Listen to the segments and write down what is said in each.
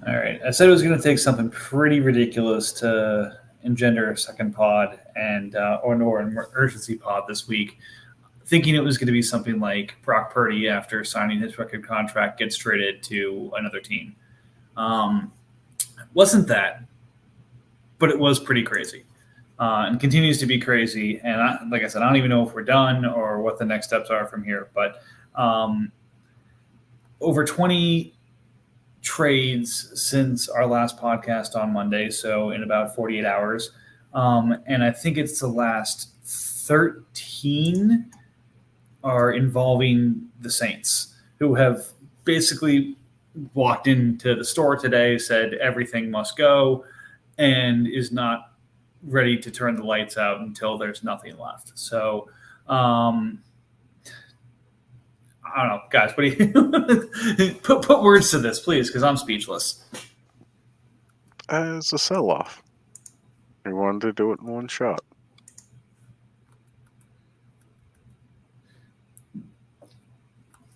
All right. I said it was going to take something pretty ridiculous to engender a second pod and or an emergency pod this week, thinking it was going to be something like Brock Purdy after signing his record contract gets traded to another team. Um, wasn't that, but it was pretty crazy. And continues to be crazy. And like I said, I don't even know if we're done or what the next steps are from here. But um, over 20 trades since our last podcast on Monday, so in about 48 hours. And I think it's the last 13 are involving the Saints, who have basically walked into the store today, said everything must go, and is not ready to turn the lights out until there's nothing left. So, I don't know, guys. What do you put words to this, please? Because I'm speechless. As a sell-off. He wanted to do it in one shot.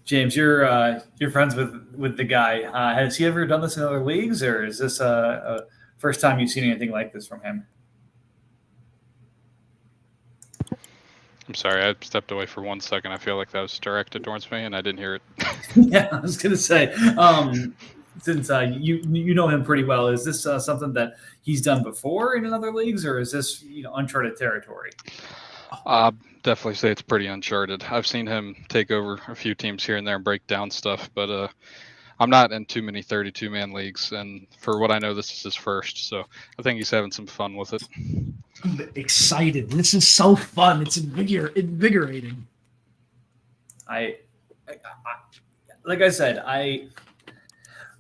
James, you're friends with the guy. Has he ever done this in other leagues, or is this a first time you've seen anything like this from him? I'm sorry, I stepped away for 1 second. I feel like that was directed towards me, and I didn't hear it. Yeah, I was gonna say, since you know him pretty well, is this something that he's done before in other leagues, or is this uncharted territory? Definitely say it's pretty uncharted. I've seen him take over a few teams here and there and break down stuff, but I'm not in too many 32-man leagues, and for what I know, this is his first, so I think he's having some fun with it. I'm excited. This is so fun. It's invigorating. I like I said, I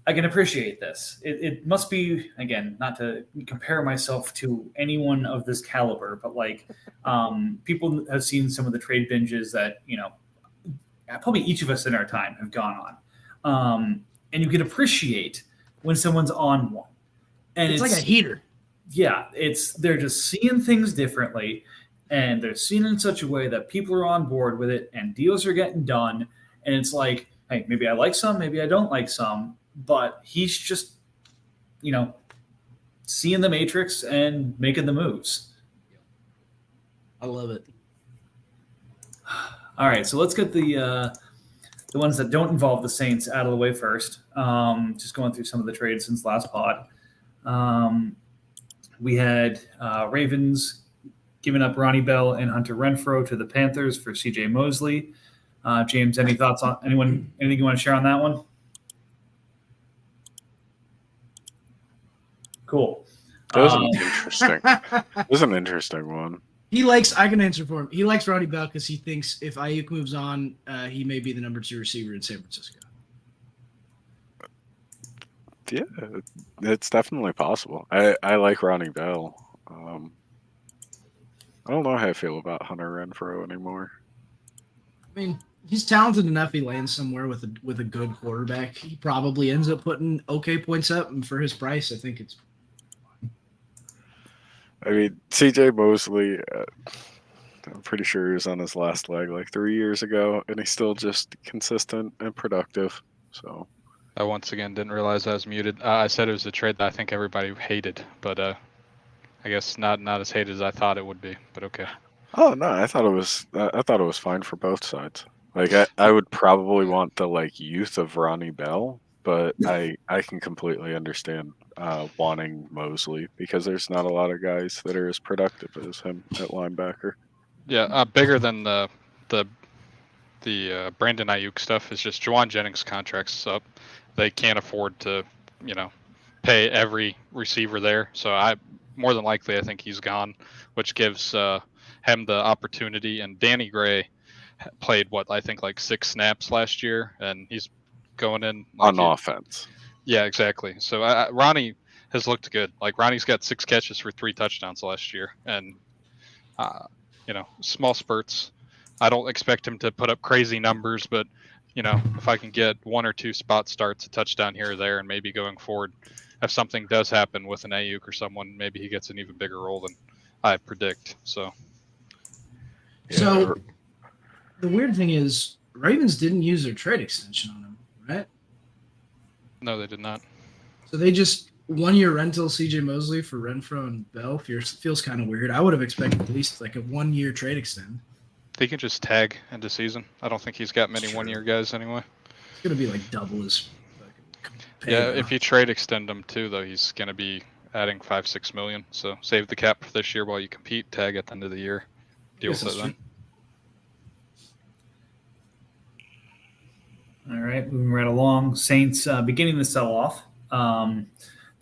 can appreciate this. It must be, again, not to compare myself to anyone of this caliber, but like people have seen some of the trade binges that probably each of us in our time have gone on, and you can appreciate when someone's on one, and it's like a heater. Yeah, they're just seeing things differently, and they're seeing it in such a way that people are on board with it, and deals are getting done, and it's like, hey, maybe I like some, maybe I don't like some, but he's just, seeing the matrix and making the moves. I love it. All right, so let's get the ones that don't involve the Saints out of the way first. Just going through some of the trades since last pod. We had Ravens giving up Ronnie Bell and Hunter Renfrow to the Panthers for C.J. Mosley. James, any thoughts on anything you want to share on that one? Cool. That was interesting. That was an interesting one. I can answer for him. He likes Ronnie Bell because he thinks if Ayuk moves on, he may be the number 2 receiver in San Francisco. Yeah, it's definitely possible. I like Ronnie Bell. I don't know how I feel about Hunter Renfrow anymore. I mean, he's talented enough. He lands somewhere with a good quarterback. He probably ends up putting okay points up, and for his price, I think it's. I mean, C.J. Mosley, I'm pretty sure he was on his last leg like 3 years ago, and he's still just consistent and productive. So I once again didn't realize I was muted. I said it was a trade that I think everybody hated, but I guess not as hated as I thought it would be. But okay. Oh no, I thought it was fine for both sides. Like I would probably want the youth of Ronnie Bell, but I can completely understand wanting Mosley because there's not a lot of guys that are as productive as him at linebacker. Yeah, bigger than the Brandon Ayuk stuff is just Juwan Jennings' contract's up. They can't afford to, pay every receiver there. So more than likely, I think he's gone, which gives him the opportunity. And Danny Gray played I think 6 snaps last year, and he's going in on offense. Yeah, exactly. So Ronnie has looked good. Like Ronnie's got 6 catches for 3 touchdowns last year, and small spurts. I don't expect him to put up crazy numbers, but if I can get 1 or 2 spot starts, a touchdown here or there, and maybe going forward, if something does happen with an Ayuk or someone, maybe he gets an even bigger role than I predict. So the weird thing is, Ravens didn't use their trade extension on him, right? No, they did not. So they just 1-year rental CJ Mosley for Renfro and Bell feels kind of weird. I would have expected at least like a 1-year trade extend. He can just tag into season. I don't think he's got many True. 1-year guys anyway. It's gonna be like double his. Pay Yeah, now. if you trade extend him too, though, he's gonna be adding 5-6 million. So save the cap for this year while you compete. Tag at the end of the year. Deal Yes, with it that's then. All right, moving right along. Saints beginning the sell off.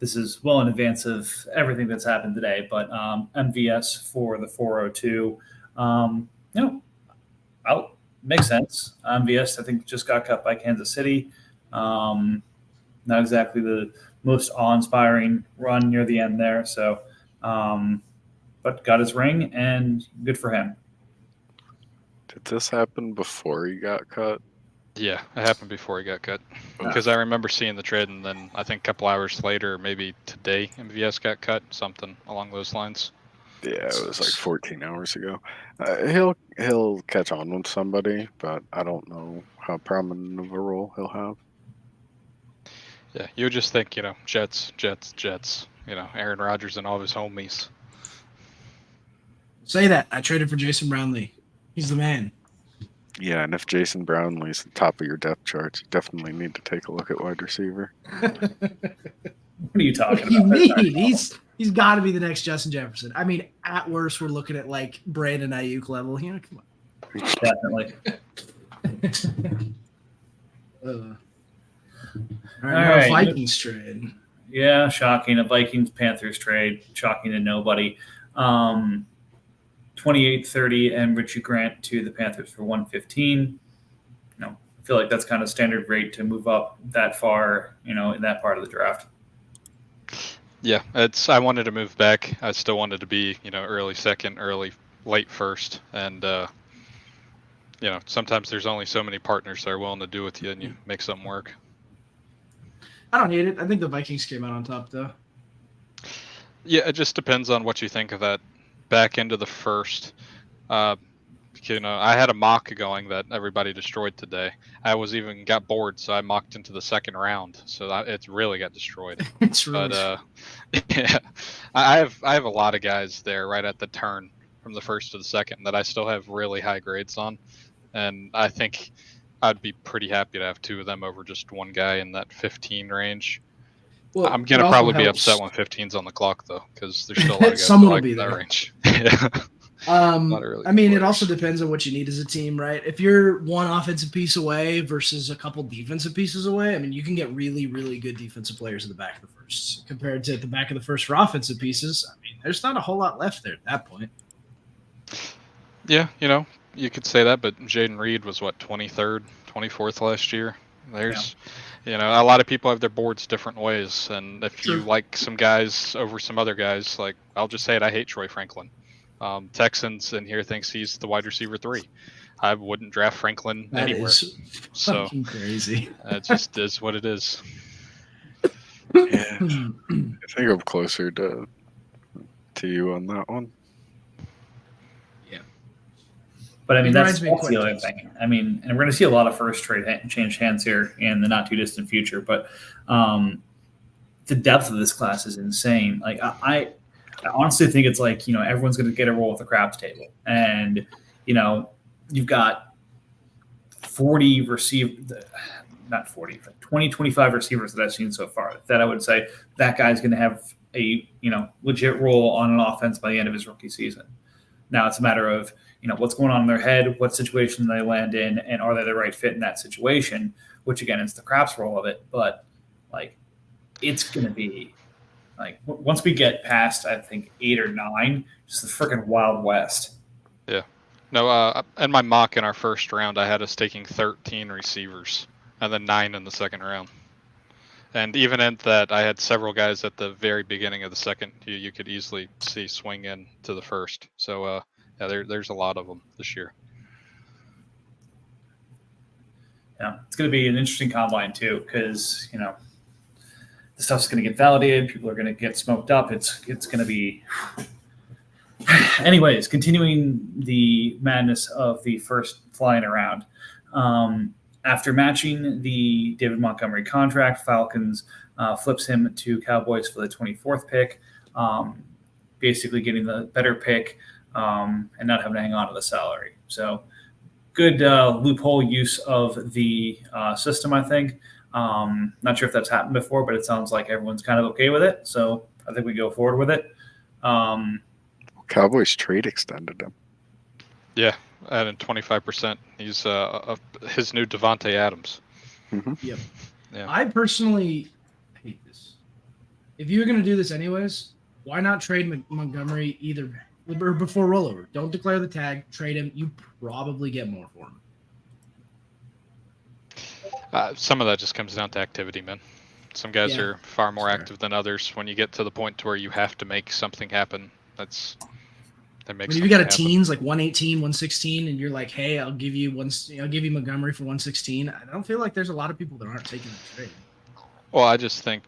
This is well in advance of everything that's happened today, but MVS for the 402. Makes sense. MVS, I think, just got cut by Kansas City. Not exactly the most awe-inspiring run near the end there. So, but got his ring, and good for him. Did this happen before he got cut? Yeah, it happened before he got cut. Because I remember seeing the trade, and then I think a couple hours later, maybe today, MVS got cut, something along those lines. Yeah, it was like 14 hours ago. He'll catch on with somebody, but I don't know how prominent of a role he'll have. Yeah, you would just think, Jets. Aaron Rodgers and all of his homies. Say that. I traded for Jason Brownlee. He's the man. Yeah, and if Jason Brownlee's the top of your depth charts, you definitely need to take a look at wide receiver. What are you talking What do you about? mean? He's got to be the next Justin Jefferson. I mean, at worst, we're looking at like Brandon Ayuk level. Come Definitely. on. All All right, right. Vikings trade. Yeah, shocking. A Vikings-Panthers trade. Shocking to nobody. 28-30 and Richie Grant to the Panthers for 115. I feel like that's kind of standard rate to move up that far, in that part of the draft. Yeah, I wanted to move back. I still wanted to be, early second, late first. And, sometimes there's only so many partners that are willing to do with you, and you make something work. I don't hate it. I think the Vikings came out on top, though. Yeah, it just depends on what you think of that back into the first. I had a mock going that everybody destroyed today. I got bored, so I mocked into the second round. So it really got destroyed. It's really But yeah, I have a lot of guys there right at the turn from the first to the second that I still have really high grades on, and I think I'd be pretty happy to have two of them over just one guy in that 15 range. well, I'm gonna it also probably be helps. upset when 15's on the clock though, because there's still a lot of guys Someone will like be that there. range. Yeah. Not really I mean, good it also players. depends on what you need as a team, right? If you're one offensive piece away versus a couple defensive pieces away, I mean, you can get really, really good defensive players in the back of the first compared to at the back of the first for offensive pieces. I mean, there's not a whole lot left there at that point. Yeah, you could say that, but Jaden Reed was 23rd, 24th last year. There's, a lot of people have their boards different ways, and if you True. like some guys over some other guys, like I'll just say it, I hate Troy Franklin. Texans in here thinks he's the wide receiver 3. I wouldn't draft Franklin That anywhere. is So fucking crazy. it just is what it is. Yeah, I think I'm closer to you on that one. But I mean, It that's reminds me of the other Quentin. thing. I mean, and we're going to see a lot of first trade change hands here in the not too distant future. But the depth of this class is insane. Like I honestly think it's like everyone's going to get a roll with the craps table, and you've got 40 not 40, but 20, 25 receivers that I've seen so far. That I would say that guy's going to have a legit role on an offense by the end of his rookie season. Now it's a matter of what's going on in their head, what situation they land in, and are they the right fit in that situation, which again is the craps role of it. But like it's going to be like once we get past, I think 8 or 9, just the freaking Wild West. No, in my mock in our first round, I had us taking 13 receivers and then 9 in the second round. And even at that, I had several guys at the very beginning of the second who you could easily see swing in to the first. So, there's a lot of them this year. Yeah, it's going to be an interesting combine too, because the stuff's going to get validated. People are going to get smoked up. It's going to be. Anyways, continuing the madness of the first flying around. After matching the David Montgomery contract, Falcons flips him to Cowboys for the 24th pick, basically getting the better pick and not having to hang on to the salary. So good loophole use of the system, I think. Not sure if that's happened before, but it sounds like everyone's kind of okay with it. So I think we go forward with it. Cowboys trade extended him. Yeah, adding 25%. He's his new Devontae Adams. Yep. Yeah. I personally hate this. If you're going to do this anyways, why not trade Montgomery either or before rollover? Don't declare the tag, trade him. You probably get more for him. Some of that just comes down to activity, man. Some guys Yeah, are far more fair. active than others. When you get to the point to where you have to make something happen, that makes. If you got a something happen. teens like 118, 116, and you're like, hey, I'll give you Montgomery for 116. I don't feel like there's a lot of people that aren't taking the trade. Well, I just think,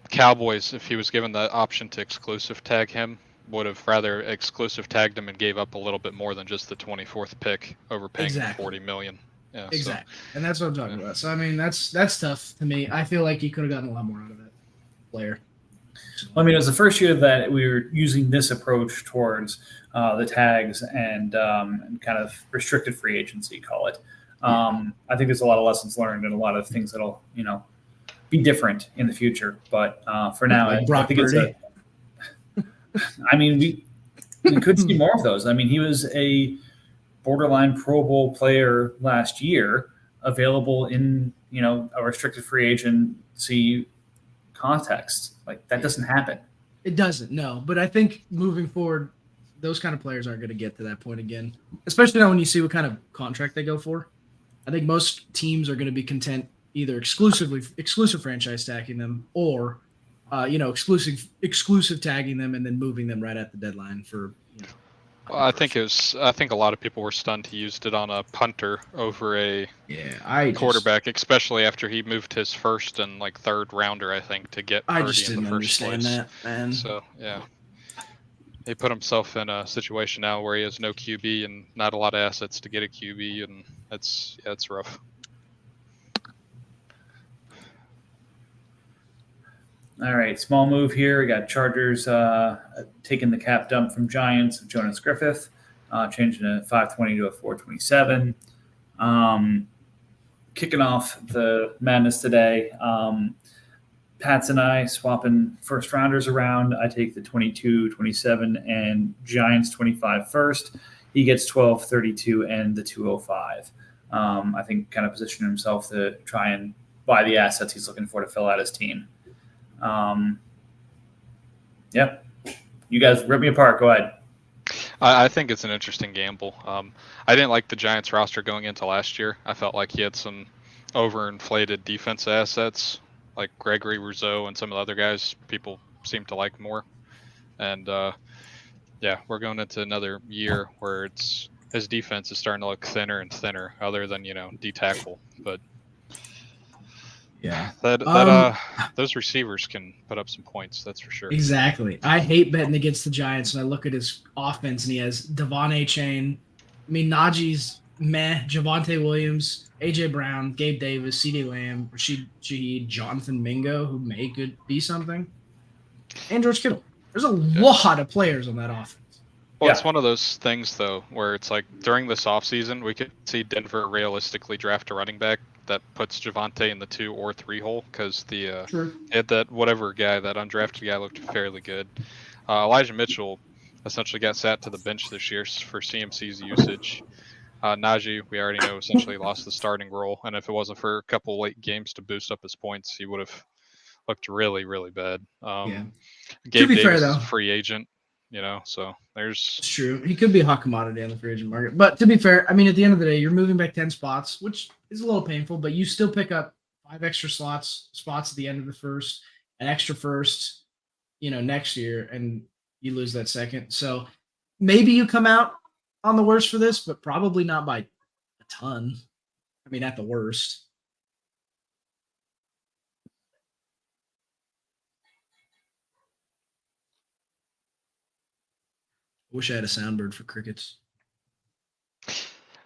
Cowboys, if he was given the option to exclusive tag him, would have rather exclusive tagged him and gave up a little bit more than just the 24th pick, overpaying him Exactly. $40 million. Yeah, Exactly. And that's what I'm talking Yeah. about. So I mean that's tough to me. I feel like you could have gotten a lot more out of that player. I mean, it was the first year that we were using this approach towards the tags and kind of restricted free agency, call it. I think there's a lot of lessons learned and a lot of things that'll, be different in the future. But for now, Like I Brock think Purdy. I mean, we could see more of those. I mean, he was a borderline Pro Bowl player last year, available in, a restricted free agency context. Like that doesn't happen. It doesn't, no. But I think moving forward, those kind of players aren't going to get to that point again. Especially now when you see what kind of contract they go for. I think most teams are going to be content either exclusive franchise tagging them or exclusive tagging them and then moving them right at the deadline for Well, I think a lot of people were stunned he used it on a punter over a quarterback, especially after he moved his first and third rounder, I think, to get I Purdy just in the didn't first understand place. that, man. So yeah, he put himself in a situation now where he has no QB and not a lot of assets to get a QB, and it's rough. All right, small move here. We got Chargers taking the cap dump from Giants of Jonas Griffith, changing a 520 to a 427. Kicking off the madness today. Pats and I swapping first rounders around. I take the 22, 27, and Giants 25 first. He gets 12, 32, and the 205. I think kind of positioning himself to try and buy the assets he's looking for to fill out his team. Yep. You guys rip me apart. Go ahead. I think it's an interesting gamble. I didn't like the Giants roster going into last year. I felt like he had some overinflated defense assets, like Gregory Rousseau and some of the other guys people seem to like more. And we're going into another year where his defense is starting to look thinner and thinner, other than D tackle. But Yeah. those receivers can put up some points, that's for sure. Exactly. I hate betting against the Giants, and I look at his offense, and he has Devon Achane. I mean, Najee's meh. Javonte Williams, A.J. Brown, Gabe Davis, C.D. Lamb, Rashid Shaheed, Jonathan Mingo, who could be something, and George Kittle. There's a lot of players on that offense. Well, it's one of those things, though, where it's like during this offseason, we could see Denver realistically draft a running back that puts Javonte in the 2 or 3 hole, because they had that that undrafted guy looked fairly good. Elijah Mitchell essentially got sat to the bench this year for CMC's usage. Najee, we already know, essentially lost the starting role, and if it wasn't for a couple late games to boost up his points, he would have looked really, really bad. Gabe be fair, Davis is though, a free agent, so there's... It's true. He could be a hot commodity on the free agent market. But to be fair, I mean, at the end of the day, you're moving back 10 spots, which is a little painful, but you still pick up 5 extra spots at the end of the first, an extra first, next year, and you lose that second. So maybe you come out on the worst for this, but probably not by a ton. I mean, at the worst. Wish I had a soundbird for crickets.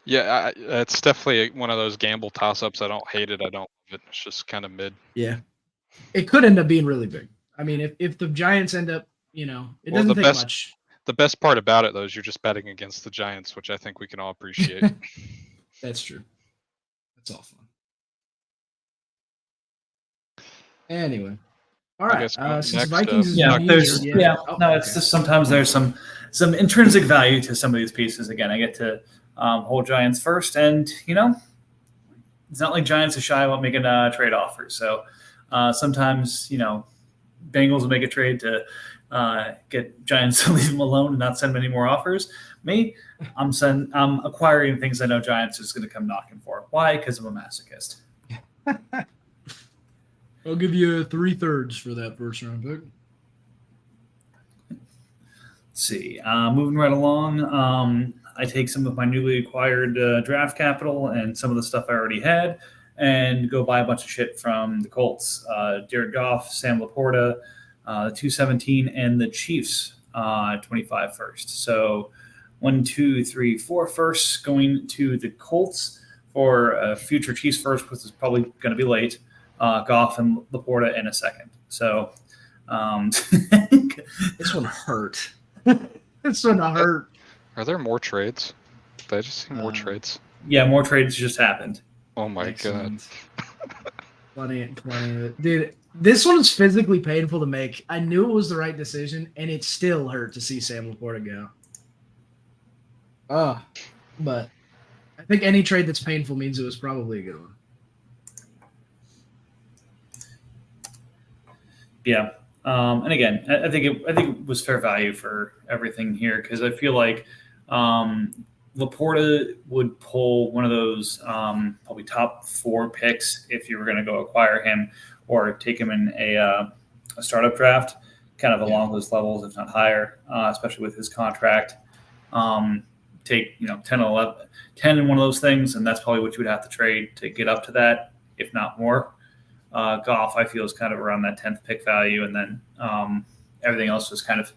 Yeah, it's definitely one of those gamble toss-ups. I don't hate it. I don't love it. It's just kind of mid. Yeah. It could end up being really big. I mean, if the Giants end up, it Well, doesn't the take best- much. The best part about it, though, is you're just betting against the Giants, which I think we can all appreciate. That's true. That's all fun. Anyway. All I right. guess going Since next, Vikings is Yeah, in there's New Jersey, no. It's just sometimes there's some intrinsic value to some of these pieces. Again, I get to hold Giants first, and it's not like Giants are shy about making trade offers. So sometimes Bengals will make a trade to get Giants to leave them alone and not send them any more offers. Me, I'm acquiring things I know Giants is going to come knocking for. Why? Because I'm a masochist. I'll give you 3/3 for that first round pick. Let's see. Moving right along, I take some of my newly acquired draft capital and some of the stuff I already had and go buy a bunch of shit from the Colts. Jared Goff, Sam Laporta, the 217, and the Chiefs 25 first. So 1, 2, 3, 4 firsts going to the Colts for a future Chiefs first, which is probably going to be late. Goff and Laporta in a second. So This one hurt. This one hurt. Are there more trades? Did I just see more trades? yeah, more trades just happened. Oh my god. Excellent. Plenty of it. Dude, this one was physically painful to make. I knew it was the right decision, and it still hurt to see Sam Laporta go. But I think any trade that's painful means it was probably a good one. Yeah. And again, I think it was fair value for everything here because I feel like Laporta would pull one of those probably top 4 picks if you were going to go acquire him or take him in a startup draft, kind of along those levels, if not higher, especially with his contract. Take 10 in one of those things, and that's probably what you would have to trade to get up to that, if not more. Goff, I feel, is kind of around that 10th pick value, and then everything else just kind of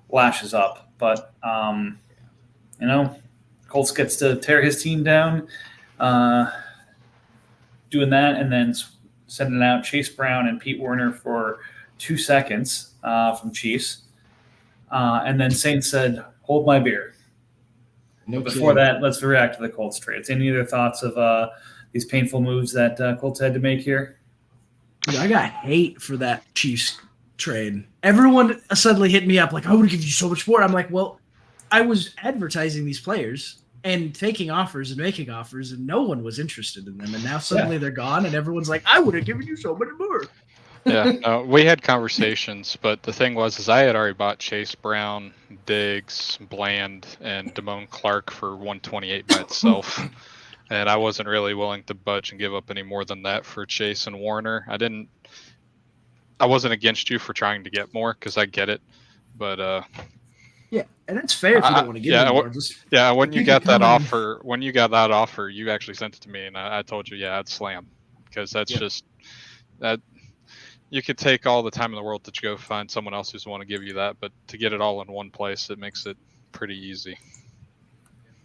lashes up. But Colts gets to tear his team down, doing that, and then sending out Chase Brown and Pete Werner for 2 seconds from Chiefs, and then Saints said, "Hold my beer." No Before that, let's react to the Colts trades. Any other thoughts of these painful moves that Colts had to make here? Dude, I got hate for that Chiefs trade. Everyone suddenly hit me up like, I would give you so much more. I'm like, well, I was advertising these players and taking offers and making offers, and no one was interested in them. And now suddenly they're gone, and everyone's like, I would have given you so much more. Yeah, no, we had conversations, but the thing was I had already bought Chase Brown, Diggs, Bland, and Damone Clark for 128 by itself. And I wasn't really willing to budge and give up any more than that for Chase and Warner. I wasn't against you for trying to get more because I get it, but Yeah, and that's fair if you don't want to give yeah, them more. Just yeah, when you got that come offer, you actually sent it to me, and I told you, yeah, I'd slam because that's just that. You could take all the time in the world to go find someone else who's want to give you that, but to get it all in one place, it makes it pretty easy.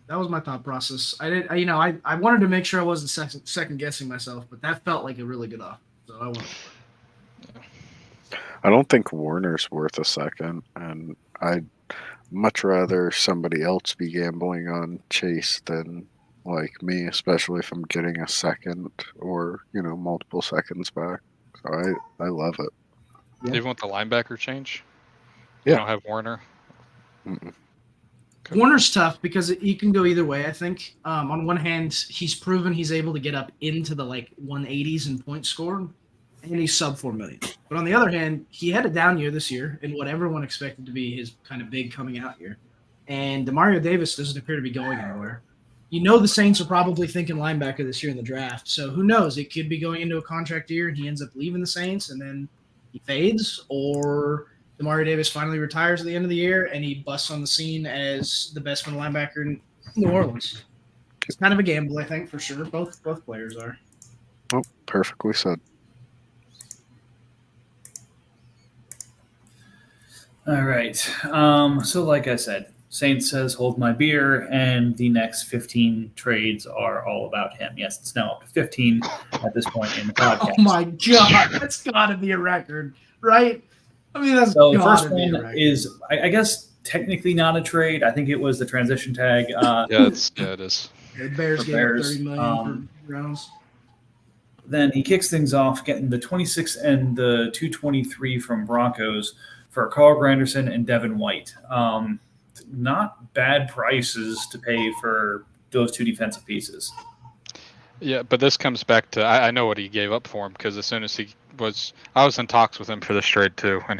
that was my thought process. I wanted to make sure I wasn't second guessing myself, but that felt like a really good offer. So I went. I don't think Warner's worth a second, and I'd much rather somebody else be gambling on Chase than like me, especially if I'm getting a second or multiple seconds back. So I love it. Yeah. Even with the linebacker change, Yeah. you don't have Warner. Mm-mm. Warner's tough because he can go either way, I think. On one hand, he's proven he's able to get up into the 180s in point score, and he's sub 4 million. But on the other hand, he had a down year this year in what everyone expected to be his kind of big coming out year. And Demario Davis doesn't appear to be going anywhere. The Saints are probably thinking linebacker this year in the draft. So who knows? It could be going into a contract year and he ends up leaving the Saints and then he fades, or Demario Davis finally retires at the end of the year and he busts on the scene as the best middle linebacker in New Orleans. It's kind of a gamble, I think, for sure. Both players are. Oh, perfectly said. All right. So like I said, Saints says, hold my beer, and the next 15 trades are all about him. Yes, it's now up to 15 at this point in the podcast. Oh my god, that's got to be a record, right? I mean, that's So the gotta first be a one record. is, I guess, technically not a trade. I think it was the transition tag. Yeah, it is. The Bears for gave Bears, up $30 million for Browns. Then he kicks things off, getting the 26 and the 223 from Broncos for Carl Granderson and Devin White. Not bad prices to pay for those two defensive pieces. Yeah, but this comes back to I know what he gave up for him, because as soon as I was in talks with him for this trade too, and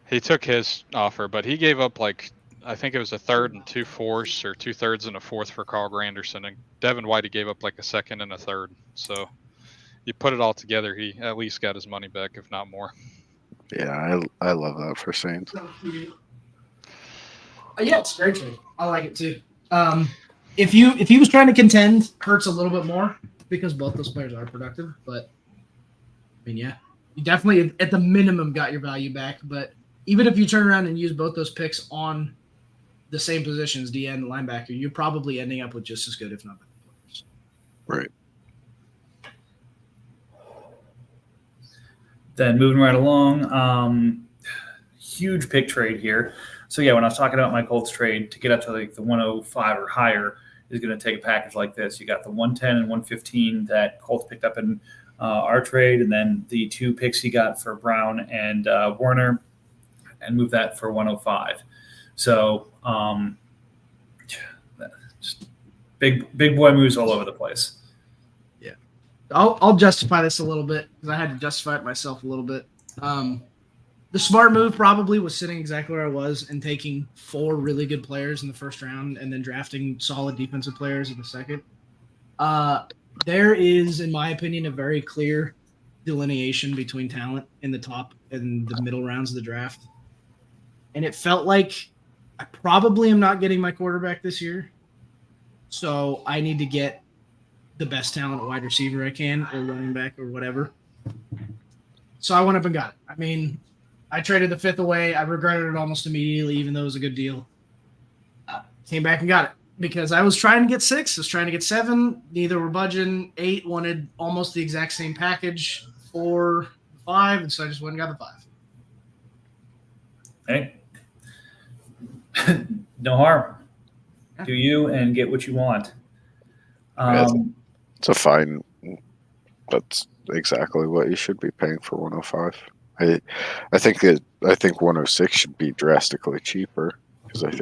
he took his offer, but he gave up I think it was a third and 2 fourths or 2/3 and a fourth for Carl Granderson, and Devin White he gave up a second and a third. So you put it all together, he at least got his money back, if not more. Yeah, I love that for Saints. Yeah, it's a great trade. I like it too. If he was trying to contend, hurts a little bit more because both those players are productive. But I mean, yeah, you definitely at the minimum got your value back. But even if you turn around and use both those picks on the same positions, DN and linebacker, you're probably ending up with just as good, if not better players. Right. Then moving right along, huge pick trade here. So yeah, when I was talking about my Colts trade, to get up to the 105 or higher is going to take a package like this. You got the 110 and 115 that Colts picked up in our trade, and then the 2 picks he got for Brown and Warner, and move that for 105. So just big boy moves all over the place. I'll justify this a little bit because I had to justify it myself a little bit. The smart move probably was sitting exactly where I was and taking 4 really good players in the first round and then drafting solid defensive players in the second. There is, in my opinion, a very clear delineation between talent in the top and the middle rounds of the draft. And it felt like I probably am not getting my quarterback this year. So I need to get the best talent at wide receiver I can, or running back, or whatever. So I went up and got it. I mean, I traded the 5th away. I regretted it almost immediately, even though it was a good deal. Came back and got it because I was trying to get 6. I was trying to get 7. Neither were budging. 8 wanted almost the exact same package. 4, 5, and so I just went and got the 5. Hey, no harm. Yeah. Do you and get what you want. It's a fine. That's exactly what you should be paying for 105. I think 106 should be drastically cheaper because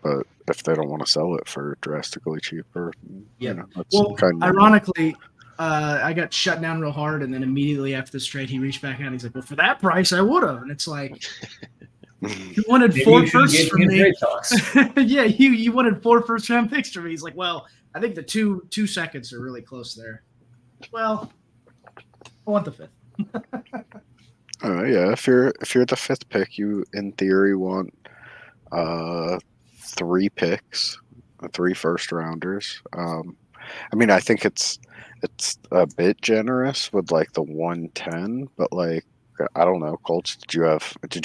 but if they don't want to sell it for drastically cheaper, that's ironically, I got shut down real hard, and then immediately after this trade, he reached back out. And he's like, "Well, for that price, I would have." And it's like, you wanted Maybe 4 you should firsts get from him me. trade talks. Yeah, you wanted 4 first-round picks from me. He's like, "Well, I think the two seconds are really close there." Well, I want the 5th. Yeah, if you're the 5th pick, you in theory want 3 picks, 3 first rounders. I mean, I think it's a bit generous with the 110, but I don't know, Colts. Did you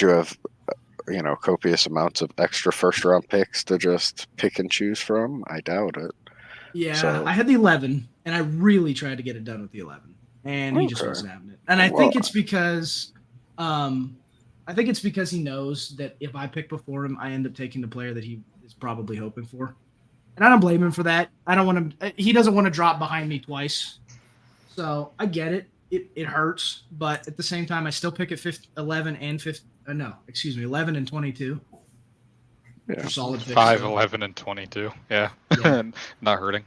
have copious amounts of extra first round picks to just pick and choose from? I doubt it. Yeah, So- I had the 11, and I really tried to get it done with the 11, and he just Okay. wasn't having it. And I think it's because, he knows that if I pick before him, I end up taking the player that he is probably hoping for, and I don't blame him for that. I don't want him. He doesn't want to drop behind me twice, so I get it. It hurts, but at the same time, I still pick at 11 and 15. 11 and 22. Yeah. Solid picks. 5, 11, and 22. Yeah. Yeah. Not hurting.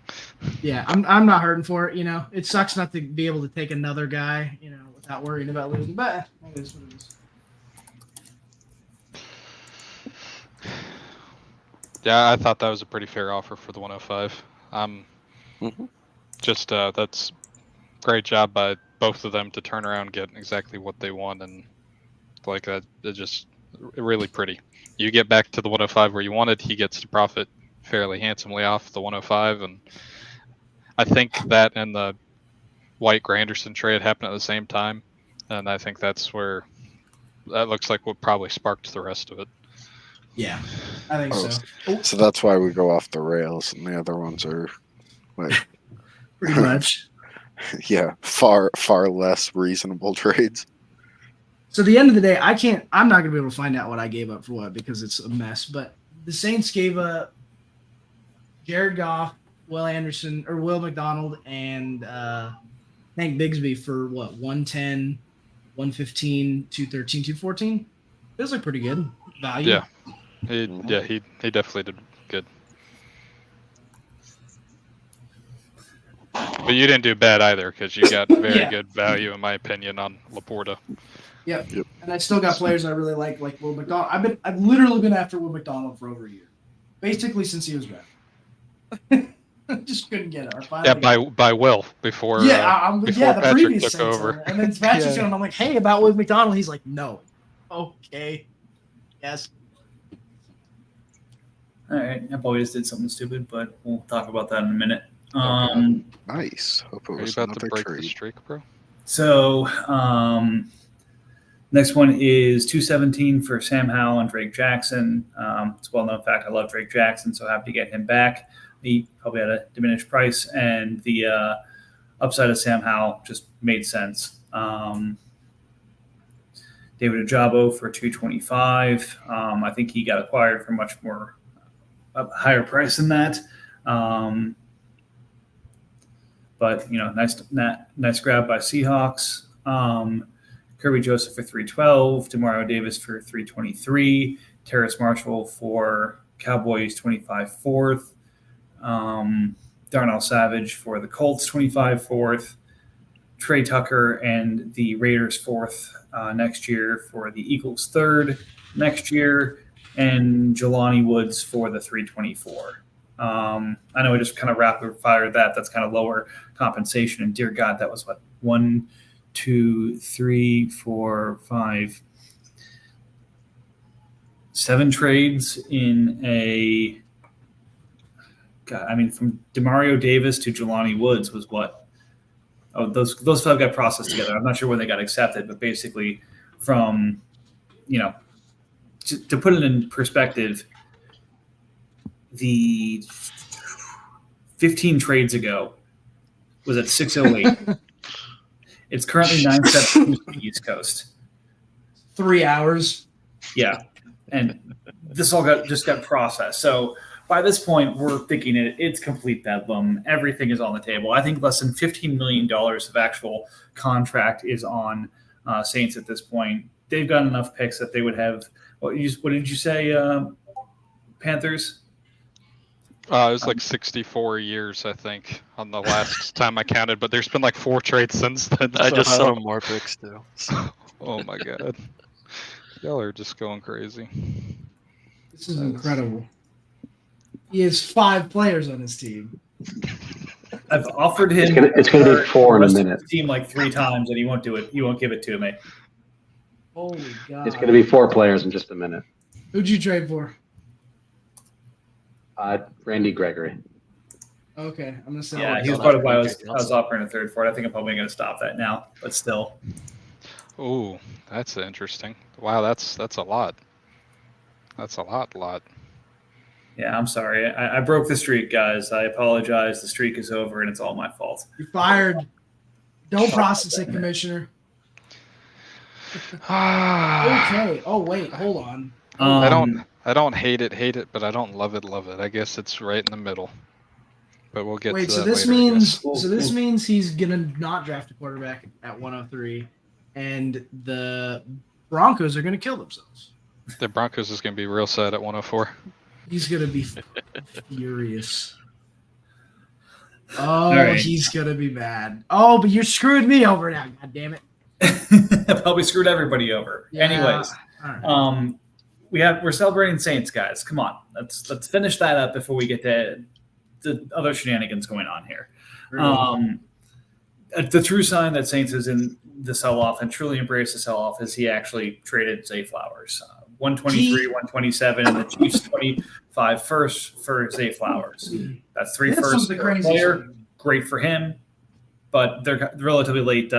Yeah, I'm not hurting for it. It sucks not to be able to take another guy, without worrying about losing. But it is what it is. Yeah, I thought that was a pretty fair offer for the 105. Mhm. Just that's great job by both of them to turn around and get exactly what they want, and that. It's just really pretty. You get back to the 105 where you wanted. He gets to profit fairly handsomely off the 105, and I think that and the White Granderson trade happened at the same time, and I think that's where that looks like what probably sparked the rest of it. Yeah. I think Oh, so. So that's why we go off the rails, and the other ones are like, Pretty much. yeah, far less reasonable trades. So at the end of the day, I'm not gonna be able to find out what I gave up for what because it's a mess. But the Saints gave up Jared Goff, Will McDonald, and Hank Bigsby for what, 110, 115, 213, 214? Feels like pretty good value. Yeah. He definitely did good. But you didn't do bad either because you got very Yeah. good value, in my opinion, on Laporta. Yep. And I still got players I really like Will McDonald. I've literally been after Will McDonald for over a year, basically since he was drafted. Just couldn't get it. By Will before. The Patrick previous took Saints over. owner. And then Patrick's and I'm like, hey, about Will McDonald. He's like, no. Okay. Yes. All right, I probably just did something stupid, but we'll talk about that in a minute. Nice. Hope it Are you was about to another break the trade. streak, bro? So next one is 217 for Sam Howell and Drake Jackson. It's a well-known fact I love Drake Jackson, so happy to get him back. He probably had a diminished price, and the upside of Sam Howell just made sense. David Ojabo for 225. I think he got acquired for much more a higher price than that. But nice grab by Seahawks. Kirby Joseph for 312, Demario Davis for 323, Terrace Marshall for Cowboys 25 fourth, Darnell Savage for the Colts 25 fourth, Trey Tucker and the Raiders fourth next year for the Eagles third next year, and Jelani Woods for the 324. I know we just kind of rapid fired that. That's kind of lower compensation. And dear God, that was what, 1, 2, 3, 4, 5, 7 trades in a. God, I mean, from Demario Davis to Jelani Woods was what? Oh, those 5 got processed together. I'm not sure when they got accepted, but basically, from to put it in perspective, the 15 trades ago was at 608. It's currently 9:17 on the East Coast. 3 hours. Yeah, and this all just got processed. So by this point, we're thinking it's complete bedlam. Everything is on the table. I think less than $15 million of actual contract is on Saints at this point. They've got enough picks that they would have. What did you say, Panthers? It was like 64 years, I think, on the last time I counted. But there's been like 4 trades since then. I just so- saw more picks too. Oh my God, y'all are just going crazy. This is incredible. He has 5 players on his team. I've offered him. It's gonna be 4 in a minute. Team like 3 times, and he won't do it. He won't give it to me. Holy God. It's going to be 4 players in just a minute. Who'd you trade for? Randy Gregory. Okay, I'm gonna say. Yeah, he was part of why I was offering a third for it. I think I'm probably going to stop that now, but still. Ooh, that's interesting. Wow, that's a lot. That's a lot. Yeah, I'm sorry. I broke the streak, guys. I apologize. The streak is over, and it's all my fault. You're fired. Don't process it, Commissioner. Okay. Oh wait, hold on. I don't hate it, but I don't love it. I guess it's right in the middle. But we'll get Wait, to so that this later, I means guess. he's gonna not draft a quarterback at 103, and the Broncos are gonna kill themselves. The Broncos is going to be real sad at 104. He's gonna be furious. Oh, right. He's gonna be mad. Oh, but you're screwing me over now. God damn it. Probably screwed everybody over. Yeah. Anyways, All right. we're celebrating Saints, guys. Come on, let's finish that up before we get to the other shenanigans going on here. The true sign that Saints is in the sell-off and truly embraced the sell-off is he actually traded Zay Flowers. 123, 127, and the Chiefs 25 first for Zay Flowers. That's 3 That's firsts something for a crazy. player. Great for him, but they're relatively late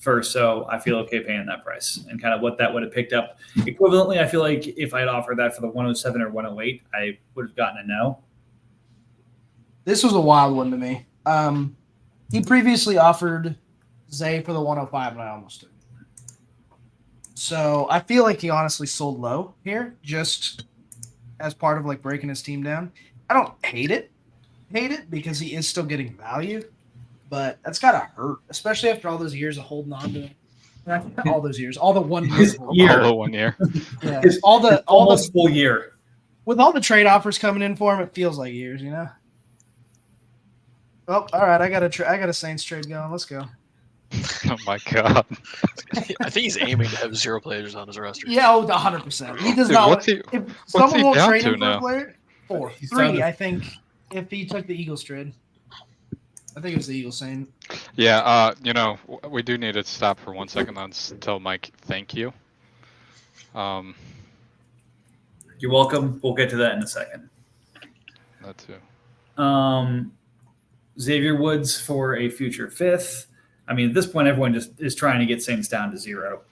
first, so I feel okay paying that price. And kind of what that would have picked up equivalently, I feel like if I'd offered that for the 107 or 108, I would have gotten a no. This was a wild one to me. He previously offered Zay for the 105, and I almost did. So I feel like he honestly sold low here, just as part of like breaking his team down. I don't hate it because he is still getting value, but that's gotta hurt, especially after all those years of holding on to him. Not all those years, all the 1 year. His year. Although 1 year. Yeah. His all the almost full year. with all the trade offers coming in for him, it feels like years, you know. Oh, all right. I got a Saints trade going. Let's go. Oh my god. I think he's aiming to have 0 players on his roster. Yeah, 100%. He does Dude, not. what's he- If what's someone he won't down trade to him for now? a player, 4, He's down 3, to- I think. If he took the Eagles trade, I think it was the Eagles saying. Yeah, we do need to stop for 1 second and tell Mike thank you. You're welcome. We'll get to that in a second. That too. Xavier Woods for a future 5th. I mean, at this point, everyone just is trying to get Saints down to 0.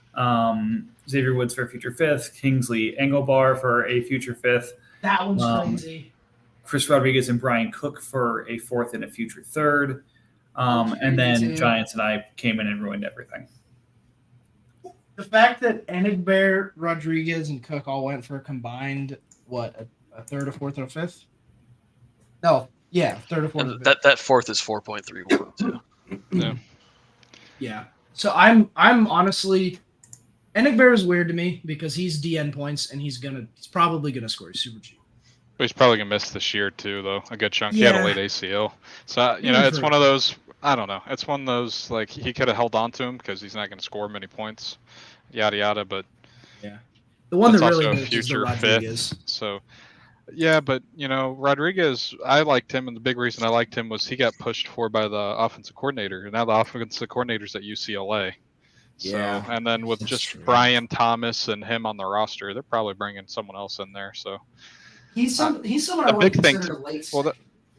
Xavier Woods for a future 5th. Kingsley Engelbar for a future 5th. That one's crazy. Chris Rodriguez and Brian Cook for a 4th and a future 3rd. And then too. Giants and I came in and ruined everything. The fact that Enigbear, Rodriguez, and Cook all went for a combined a 3rd, a 4th, and a 5th. No, yeah, 3rd, a 4th. And and a 5th. that 4th is 4.31 too. Yeah. Yeah. So I'm honestly, Enigbear is weird to me because he's DN points and he's probably gonna score. He's super cheap. But he's probably gonna miss this year too, though. A good chunk. He had Yeah. a late ACL, so He was it's hurt. one of those. I don't know. It's one of those like he could have held on to him because he's not gonna score many points, yada yada. But The one That's that really also a moves is the future Rodriguez. so, yeah. But Rodriguez, I liked him, and the big reason I liked him was he got pushed for by the offensive coordinator, and now the offensive coordinator's at UCLA. So, Yeah, and then with that's just true. Brian Thomas and him on the roster, they're probably bringing someone else in there. So. He's someone I a would big thing consider a late.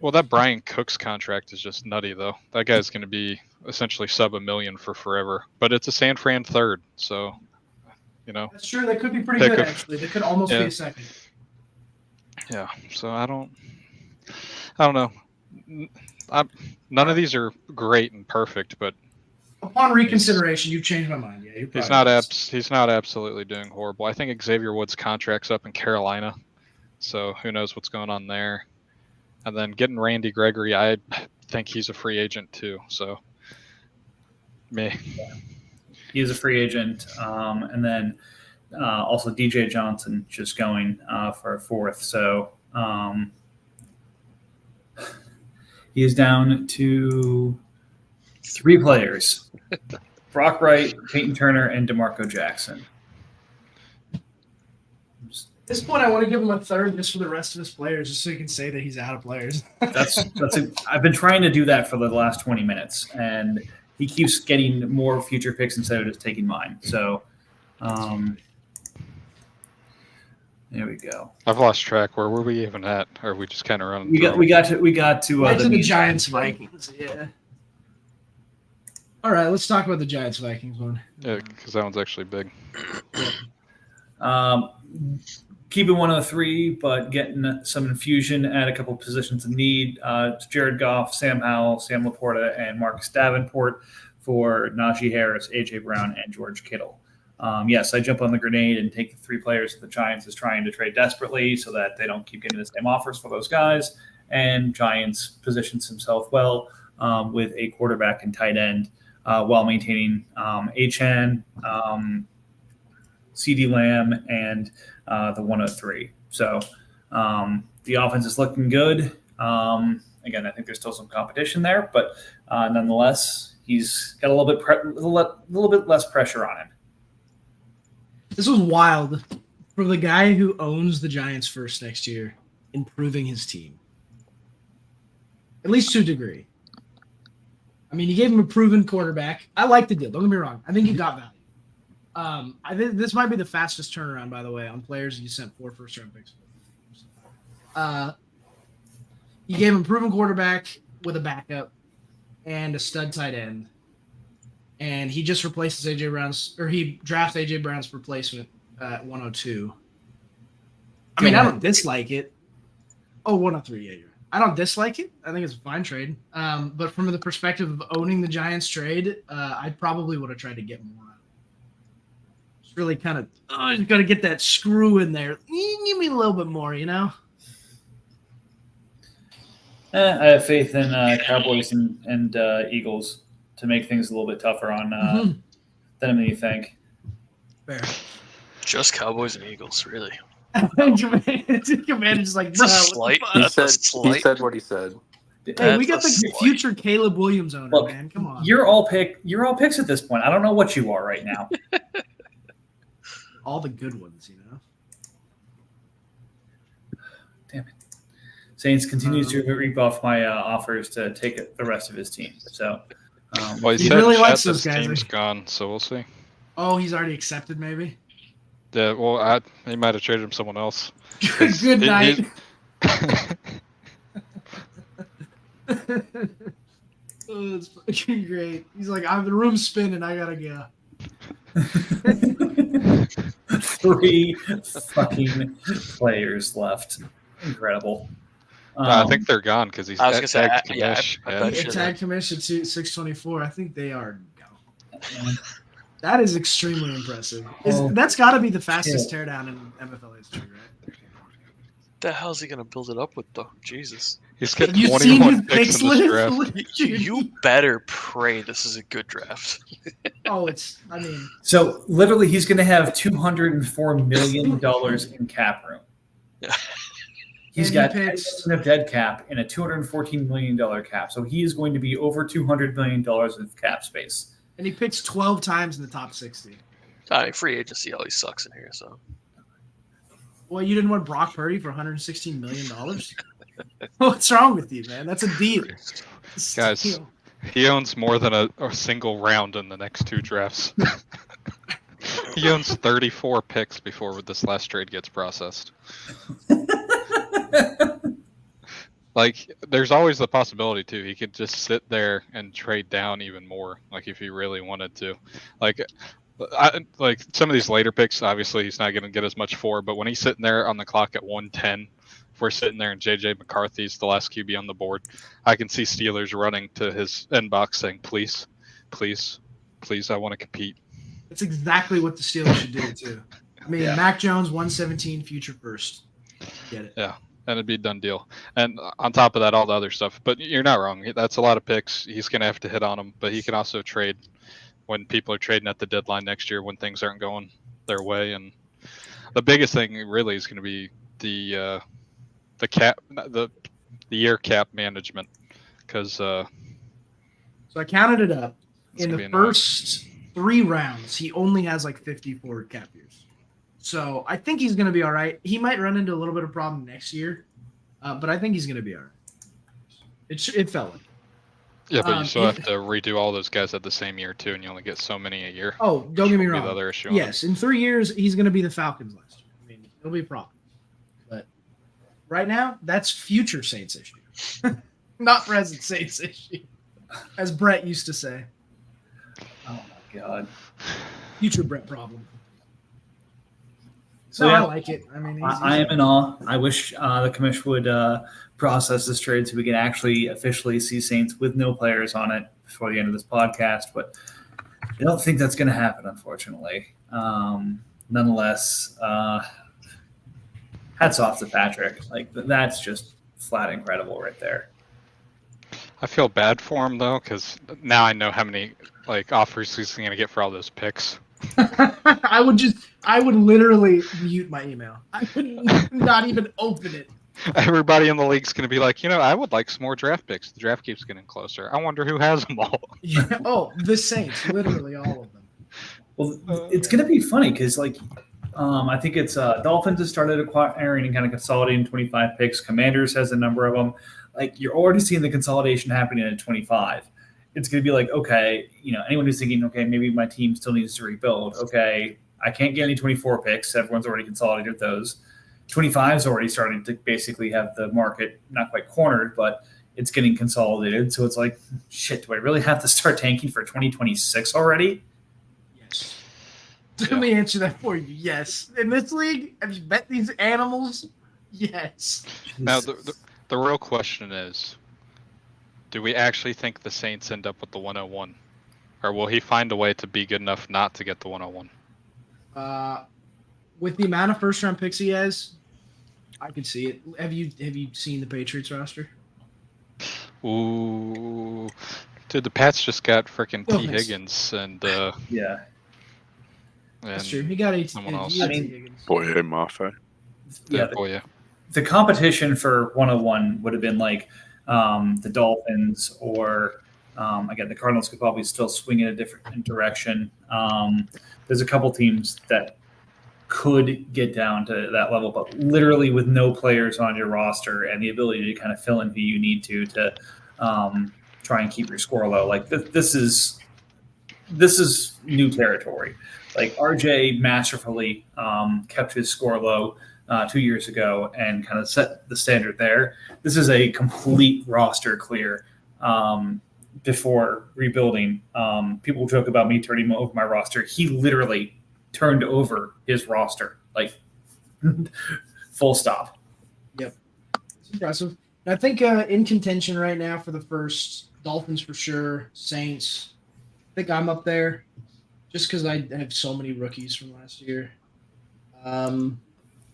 Well, that Brian Cook's contract is just nutty, though. That guy's going to be essentially sub $1 million for forever. But it's a San Fran 3rd, so That's true. That could be pretty Pick good of- actually. That could almost be Yeah. a 2nd. yeah. So I don't know. None of these are great and perfect, but Upon reconsideration, you've changed my mind. Yeah, you're he's probably not right. he's not absolutely doing horrible. I think Xavier Woods' contract's up in Carolina, so who knows what's going on there. And then getting Randy Gregory, I think he's a free agent too. So me. He is a free agent. And then also DJ Johnson just going for a 4th. So he is down to 3 players. Brock Wright, Peyton Turner, and DeMarco Jackson. At this point, I want to give him a 3rd just for the rest of his players, just so he can say that he's out of players. I've been trying to do that for the last 20 minutes, and he keeps getting more future picks instead of just taking mine. So there we go. I've lost track. Where were we even at? Or are we just kind of running? We got to Right to the meat. Giants Vikings. Yeah. All right, let's talk about the Giants Vikings one. Yeah, because that one's actually big. Keeping 103, but getting some infusion at a couple positions of need. Jared Goff, Sam Howell, Sam Laporta, and Marcus Davenport for Najee Harris, A.J. Brown, and George Kittle. Yes, I jump on the grenade and take the 3 players that the Giants is trying to trade desperately so that they don't keep getting the same offers for those guys. And Giants positions himself well with a quarterback and tight end while maintaining Achane, CeeDee Lamb, and the 103. So the offense is looking good. Again, I think there's still some competition there, but nonetheless, he's got a little bit less pressure on him. This was wild for the guy who owns the Giants first next year, improving his team. At least to a degree. I mean, you gave him a proven quarterback. I like the deal. Don't get me wrong. I think he got value. I think this might be the fastest turnaround, by the way, on players you sent 4 first-round picks. You gave him a proven quarterback with a backup and a stud tight end. and he just replaces AJ Brown's, or he drafts AJ Brown's replacement at 102. I mean, I don't dislike it. Oh, 103, yeah, you're right. I don't dislike it. I think it's a fine trade. But from the perspective of owning the Giants trade, I probably would have tried to get more. It's really kind of, you got to get that screw in there. Give me a little bit more, you know? I have faith in Cowboys and Eagles to make things a little bit tougher on than you think. Fair. Just Cowboys and Eagles, really. Commander's like, It's a slight. He That's a said slight. what he said. hey, we got That's the a slight. future Caleb Williams owner, Look, man. Come on. You're all picks at this point. I don't know what you are right now. All the good ones, you know? Damn it. Saints continues to reap off my offers to take the rest of his team. So, Well, he He said really chat likes this those guys. team's gone, so we'll see. Oh, he's already accepted, maybe? Yeah, well, he might have traded him someone else. Good night. Oh, it's fucking great. He's like, the room's spinning. I gotta go. 3 fucking players left. Incredible. I think they're gone because he's I was gonna say, tagged yeah, Kamish. I Yeah. bet He you attacked commission to 624. I think they are gone. That is extremely impressive. That's got to be the fastest teardown in MFL history, right? the hell's he gonna build it up with though? Jesus. He's Have got you seen 21 his picks picks in this list? draft. Look at you. You better pray this is a good draft. Oh, So literally, he's going to have $204 million in cap room. Yeah. He's And got he 10 picks- million of dead cap and a $214 million cap. So he is going to be over $200 million of cap space. and he picks 12 times in the top 60. I mean, free agency always sucks in here, so Well, you didn't want Brock Purdy for $116 million? What's wrong with you, man? That's a deal. It's a Guys. deal. He owns more than a single round in the next 2 drafts. He owns 34 picks before this last trade gets processed. Like, there's always the possibility too. He could just sit there and trade down even more, like if he really wanted to. Like some of these later picks, obviously he's not going to get as much for. But when he's sitting there on the clock at 110, if we're sitting there and JJ McCarthy's the last QB on the board, I can see Steelers running to his inbox saying, "Please, please, please, I want to compete." That's exactly what the Steelers should do, too. I mean, Yeah. Mac Jones, 117, future first. Get it. And it'd be a done deal. And on top of that, all the other stuff. But you're not wrong. That's a lot of picks. He's going to have to hit on them. But he can also trade when people are trading at the deadline next year when things aren't going their way. And the biggest thing really is going to be the cap, the year cap management. Because So I counted it up. It's In gonna the be annoying. first 3 rounds, he only has like 54 cap years. So I think he's going to be all right. He might run into a little bit of problem next year, but I think he's going to be all right. It felt like. yeah, but you still if- have to redo all those guys at the same year too, and you only get so many a year. Oh, don't get me That'll be wrong. The other issue. on it. Yes, in 3 years, he's going to be the Falcons last year. I mean, it'll be a problem. But right now, that's future Saints issue, not present Saints issue, as Brett used to say. Oh, my God. Future Brett problem. So, No, yeah. I like it. I mean, I am in awe. I wish the commission would process this trade so we can actually officially see Saints with no players on it before the end of this podcast. But I don't think that's going to happen, unfortunately. Nonetheless, hats off to Patrick. Like, that's just flat incredible right there. I feel bad for him though, because now I know how many offers he's going to get for all those picks. I would literally mute my email. I would not even open it. Everybody in the league's going to be like, I would like some more draft picks. The draft keeps getting closer. I wonder who has them all. Yeah. Oh, the Saints, literally all of them. Well, it's going to be funny because, I think it's Dolphins has started acquiring and kind of consolidating 25 picks. Commanders has a number of them. You're already seeing the consolidation happening at 25. It's going to be like, okay, anyone who's thinking, okay, maybe my team still needs to rebuild. Okay, I can't get any 24 picks. Everyone's already consolidated those. 25 is already starting to basically have the market not quite cornered, but it's getting consolidated. So it's like, shit, do I really have to start tanking for 2026 already? Yes. Yeah. Let me answer that for you. Yes. In this league, have you bet these animals? Yes. Now, the real question is, do we actually think the Saints end up with the 101? Or will he find a way to be good enough not to get the 101? With the amount of first round picks he has, I could see it. Have you seen the Patriots roster? Ooh. Dude, the Pats just got freaking T. Goodness. Higgins and Yeah. That's true. He got 18. someone else. I mean, Higgins. Boye Mafe. Yeah. oh yeah. The competition for 101 would have been like the Dolphins or again, the Cardinals could probably still swing in a different direction. There's a couple teams that could get down to that level, but literally with no players on your roster and the ability to kind of fill in who you need to try and keep your score low. Like this is new territory. Like RJ masterfully kept his score low 2 years ago and kind of set the standard there. This is a complete roster clear before rebuilding. People joke about me turning over my roster. He literally turned over his roster, like full stop. Yep. It's impressive. I think in contention right now for the first, Dolphins for sure, Saints. I think I'm up there just because I have so many rookies from last year.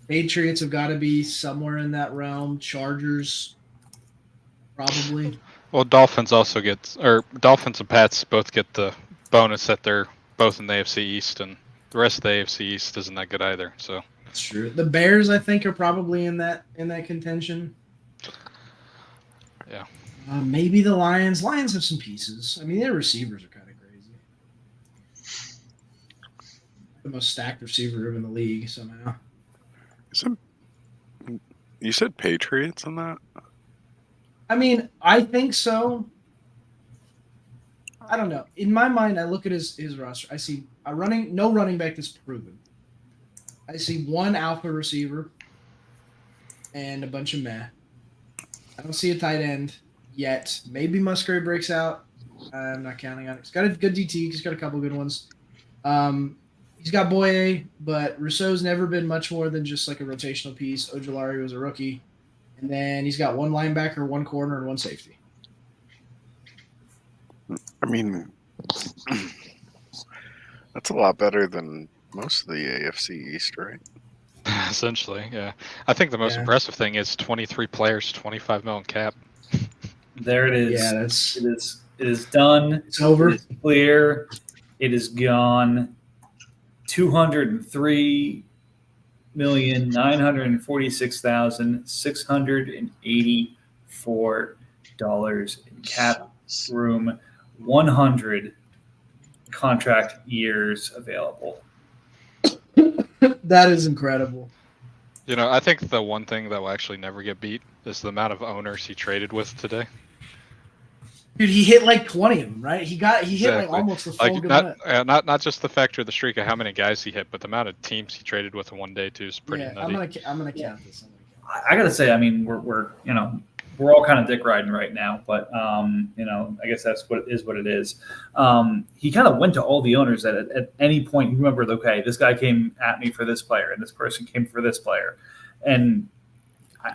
Patriots have got to be somewhere in that realm. Chargers, probably. Well, Dolphins also Dolphins and Pats both get the bonus that they're both in the AFC East, and the rest of the AFC East isn't that good either. So That's true. The Bears, I think, are probably in that contention. Yeah. Maybe the Lions. Lions have some pieces. I mean, their receivers are kind of crazy. The most stacked receiver room in the league somehow. You said Patriots on that? I mean, I think so. I don't know. In my mind, I look at his roster. I see no running back that's proven. I see one alpha receiver and a bunch of meh. I don't see a tight end yet. Maybe Musgrave breaks out. I'm not counting on it. He's got a good DT. He's got a couple good ones. He's got Boye, but Rousseau's never been much more than just like a rotational piece. Ojulari was a rookie. And then he's got one linebacker, one corner, and one safety. I mean, that's a lot better than most of the AFC East, right? essentially, yeah. I think the most Yeah. impressive thing is 23 players, 25 million cap. There it is. Yeah, that's It is done. it's over. It is clear. It is gone. $203,946,684 in cap room. 100 contract years available. That is incredible. You know, I think the one thing that will actually never get beat is the amount of owners he traded with today. Dude, he hit like 20 of them, right? He hit like Exactly. almost the full Like gamut. not just the factor of the streak of how many guys he hit, but the amount of teams he traded with in one day too is pretty Yeah, nutty. I'm gonna count this. I gotta say, I mean, we're all kind of dick riding right now, but I guess that's what it is. He kind of went to all the owners that at any point you remember, okay, this guy came at me for this player, and this person came for this player, and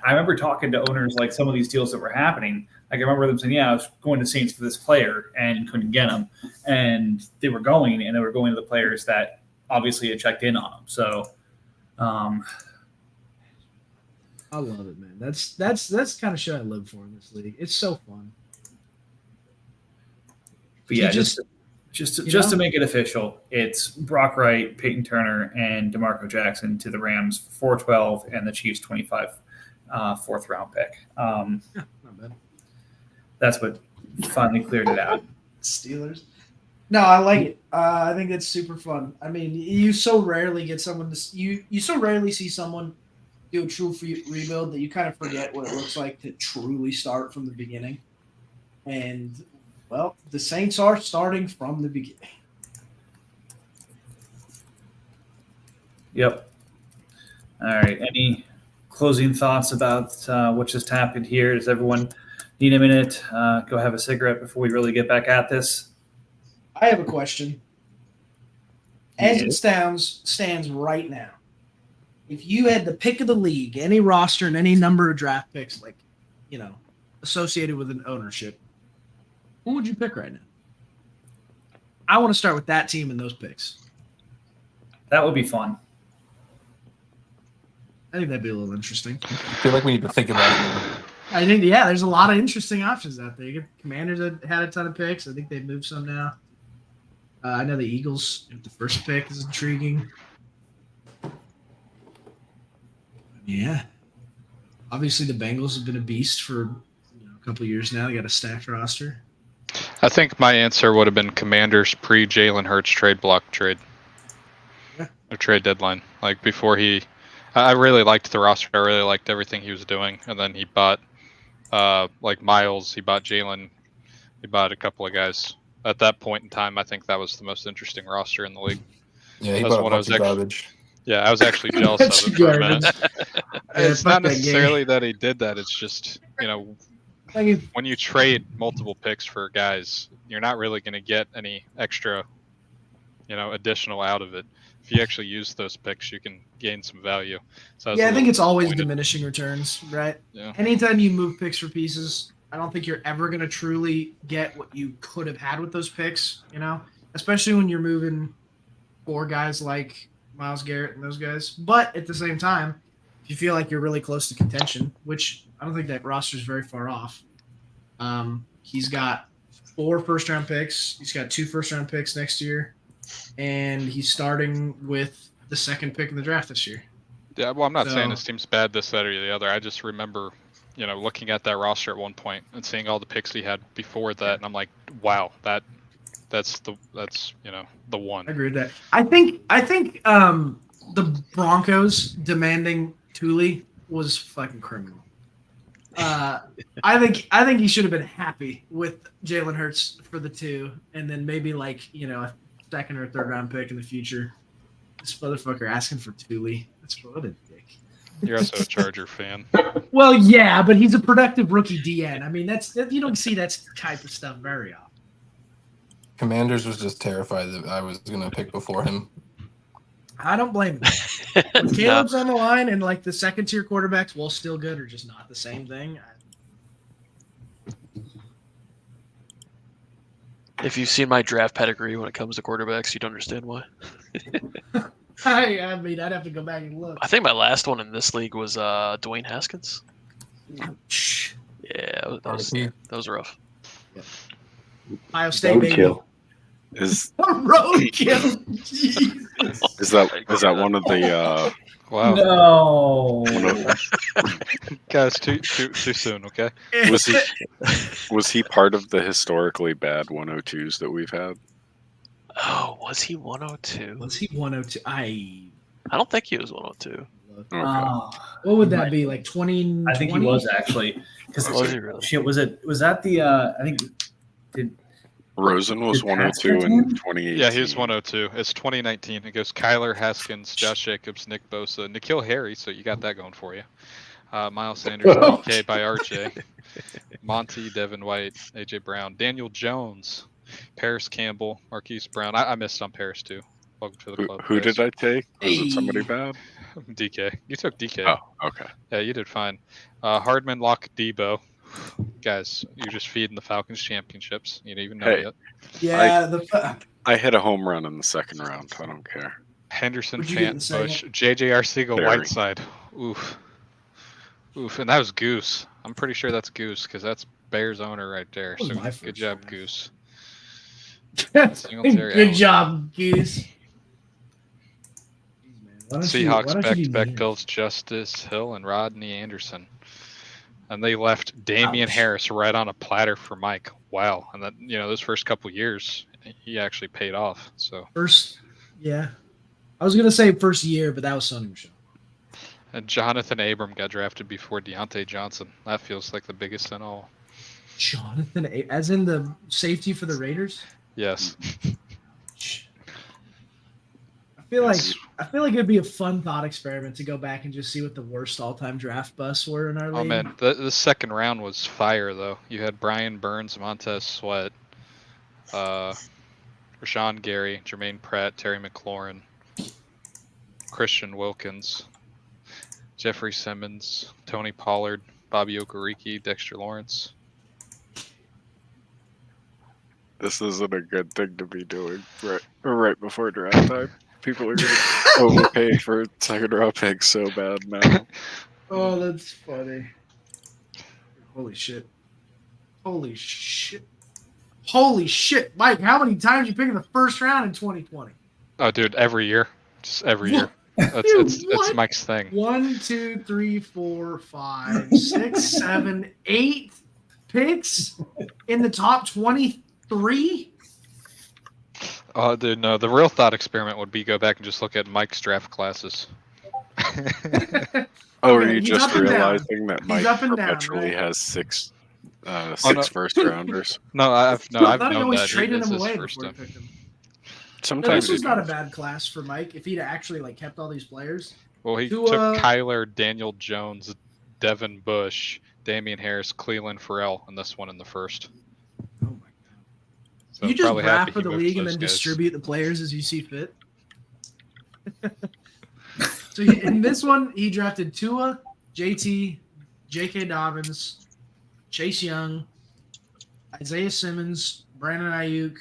I remember talking to owners like some of these deals that were happening. Like I remember them saying, "Yeah, I was going to Saints for this player and couldn't get him," and they were going to the players that obviously had checked in on them. So. I love it, man. That's kind of shit I live for in this league. It's so fun. But yeah, You just to make it official, it's Brock Wright, Peyton Turner, and DeMarco Jackson to the Rams 412 and the Chiefs 25 fourth round pick. Not bad. That's what finally cleared it out. Steelers. No, I like it. I think that's super fun. I mean, you so rarely get someone to you so rarely see someone do a true rebuild that you kind of forget what it looks like to truly start from the beginning. And well, the Saints are starting from the beginning. Yep. All right. Any closing thoughts about what just happened here? Does everyone need a minute, go have a cigarette before we really get back at this? I have a question. As Yeah. it stands right now, if you had the pick of the league, any roster and any number of draft picks, like, associated with an ownership, who would you pick right now? I want to start with that team and those picks. That would be fun. I think that'd be a little interesting. I feel like we need to think about it more. I think, yeah, there's a lot of interesting options out there. You get Commanders that had a ton of picks. I think they've moved some now. I know the Eagles, the first pick is intriguing. Yeah. Obviously, the Bengals have been a beast for a couple of years now. They got a stacked roster. I think my answer would have been Commanders pre Jalen Hurts trade block trade. Yeah. Or trade deadline. Like before I really liked the roster. I really liked everything he was doing. And then he bought like Miles, he bought Jalen, he bought a couple of guys. At that point in time, I think that was the most interesting roster in the league. Yeah, he That's bought a what I bunch was of garbage. Yeah, I was actually jealous of Bunch it of for a garbage. minute. It's fuck not that necessarily that he did that. It's just, Like, when you trade multiple picks for guys, you're not really going to get any extra, additional out of it. If you actually use those picks, you can gain some value. So I think it's always disappointed. diminishing returns, right? Yeah. Anytime you move picks for pieces, I don't think you're ever going to truly get what you could have had with those picks, especially when you're moving for guys like Myles Garrett and those guys. But at the same time, if you feel like you're really close to contention, which I don't think that roster is very far off, he's got 4 first-round picks. He's got 2 first-round picks next year, and he's starting with the 2nd pick in the draft this year. Yeah, well, I'm not saying So- his team's bad, this, that, or the other. I just remember, looking at that roster at one point and seeing all the picks he had before that, and I'm like, wow, that's the one. I agree with that. I think the Broncos demanding Thule was fucking criminal. I think he should have been happy with Jalen Hurts for the 2, and then maybe a 2nd or 3rd round pick in the future. This motherfucker asking for Thule. That's what a dick. You're also a Charger fan. Well, yeah, but he's a productive rookie DN. I mean, that's you don't see that type of stuff very often. Commanders was just terrified that I was going to pick before him. I don't blame him. When Caleb's on the line and the 2nd-tier quarterbacks, while still good, are just not the same thing. If you've seen my draft pedigree when it comes to quarterbacks, you'd understand why. I mean, I'd have to go back and look. I think my last one in this league was Dwayne Haskins. Ouch. Yeah, RC. that was rough. Ohio State, baby. Roadkill. Is Roadkill. Jesus. is that one of the Wow, No. guys, too soon. Okay. was he part of the historically bad 102s that we've had? Oh, was he 102? Was he 102? I don't think he was 102. Okay. Oh, What would that be? 20? I think he was actually. Because Was he really? shit, was that the? I think did Rosen was Did 102 Haskins in win? 2018. Yeah, he was 102. It's 2019. It goes Kyler Haskins, Josh Jacobs, Nick Bosa, N'Keal Harry. So you got that going for you. Miles Sanders, DK by RJ, Monty, Devin White, AJ Brown, Daniel Jones, Paris Campbell, Marquise Brown. I missed on Paris too. Welcome to the club. Who guys. did I take? Was it somebody Hey. bad? DK. You took DK. Oh, okay. Yeah, you did fine. Hardman, Locke, Debo. Guys, you're just feeding the Falcons championships. You don't even know Hey. yet. Yeah, I hit a home run in the 2nd round. I don't care. Henderson, What'd you get in Fant, the Bush, second? JJ Arcega, Barry. Whiteside. Oof. And that was Goose. I'm pretty sure that's Goose because that's Bears owner right there. That was So my first good job, round. Goose. Good job, Goose. Seahawks back to back Bills, Justice Hill, and Rodney Anderson. And they left Damian Ouch. Harris right on a platter for Mike. Wow. And then, those first couple years, he actually paid off. So, Yeah. I was going to say first year, but that was Sonny Michel. and Jonathan Abram got drafted before Deontay Johnson. That feels like the biggest in all. Jonathan, as in the safety for the Raiders? Yes. I feel like Yes. I feel like it'd be a fun thought experiment to go back and just see what the worst all-time draft busts were in our league. Oh man, the second round was fire though. You had Brian Burns, Montez Sweat, Rashawn Gary, Jermaine Pratt, Terry McLaurin, Christian Wilkins, Jeffrey Simmons, Tony Pollard, Bobby Okereke, Dexter Lawrence. This isn't a good thing to be doing right before draft time. People are gonna overpay for second round picks so bad now. Oh, that's funny. Holy shit. Holy shit. Holy shit. Mike, how many times you pick in the first round in 2020? Oh, dude, every year, just every year. That's Dude, it's what? Mike's thing. 1, 2, 3, 4, 5, 6, 7, 8 picks in the top 23? Oh, dude, no. The real thought experiment would be go back and just look at Mike's draft classes. Oh, are Okay, you he's just up and down. realizing that He's Mike up and down, perpetually right? has six no. first rounders? No, I've I thought he known always that. traded It's him his away first before he time. picked him. No, Sometimes this was he not a does. bad class for Mike if he'd actually like kept all these players. Well, he Who, took Kyler, Daniel Jones, Devin Bush, Damian Harris, Cleveland Farrell, and this one in the first. Oh my god. So You just probably happy draft for he the moved league and those then guys. distribute the players as you see fit. So in this one, he drafted Tua, JT, J.K. Dobbins, Chase Young, Isaiah Simmons, Brandon Ayuk,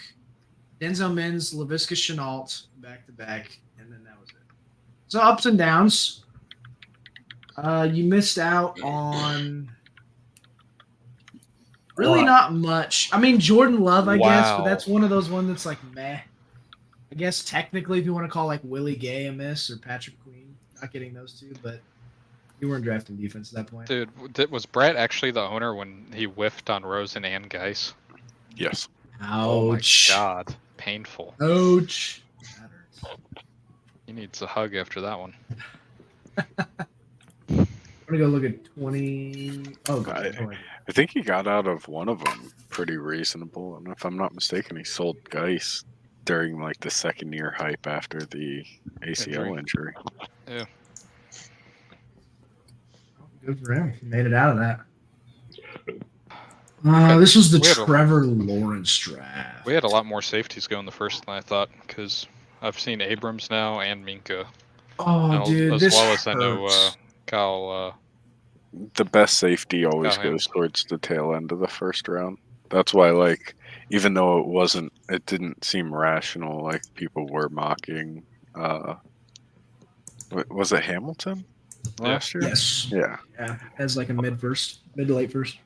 Denzel Mims, Laviska Shenault, back to back, and then that was it. So ups and downs. You missed out on really Lot. not much. I mean, Jordan Love, I guess, but Wow. that's one of those ones that's like meh. I guess technically, if you want to call like Willie Gay a miss or Patrick Queen, not getting those two, but you weren't drafting defense at that point. Dude, was Brett actually the owner when he whiffed on Rosen and Geis? Yes. Oh my Ouch. god, painful. Ouch. That hurts. He needs a hug after that one. I'm gonna go look at 20. Oh, God. I think he got out of one of them pretty reasonable, and if I'm not mistaken, he sold Geis during like the second year hype after the ACL injury. Good for him. He made it out of that. This was the we had a- Trevor Lawrence draft. We had a lot more safeties go in the first than I thought, because I've seen Abrams now and Minka, Oh, dude, as this well as I know hurts. Kyle. The best safety always Kyle goes towards the tail end of the first round. That's why, like, even though it didn't seem rational, like people were mocking. Was it Hamilton last year? Yes. Yeah. Yeah, as like a mid to late first.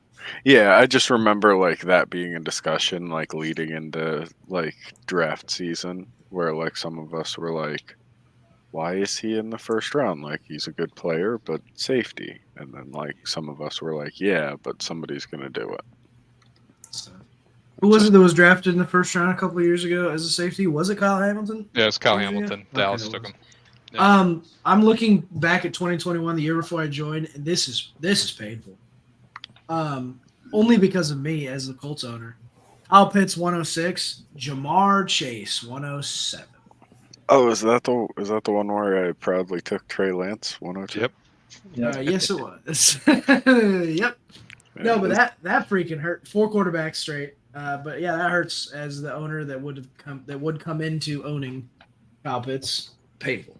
Yeah, I just remember like that being a discussion like leading into like draft season where like some of us were like, why is he in the first round? Like he's a good player, but safety. And then like some of us were like, yeah, but somebody's gonna do it. So. Who was it that was drafted in the first round a couple of years ago as a safety? Was it Kyle Hamilton? Yeah, it's Kyle Yeah. Hamilton. Okay, Dallas it took was. him. Yeah. I'm looking back at 2021, the year before I joined, and this is painful. Only because of me as the Colts owner. Kyle Pitts 106, Jamar Chase 107. Oh, is that the one where I proudly took Trey Lance 102? Yep. Yes, it was. Yep. No, but that freaking hurt. 4 quarterbacks straight. But yeah, that hurts as the owner that would come into owning Kyle Pitts. Painful.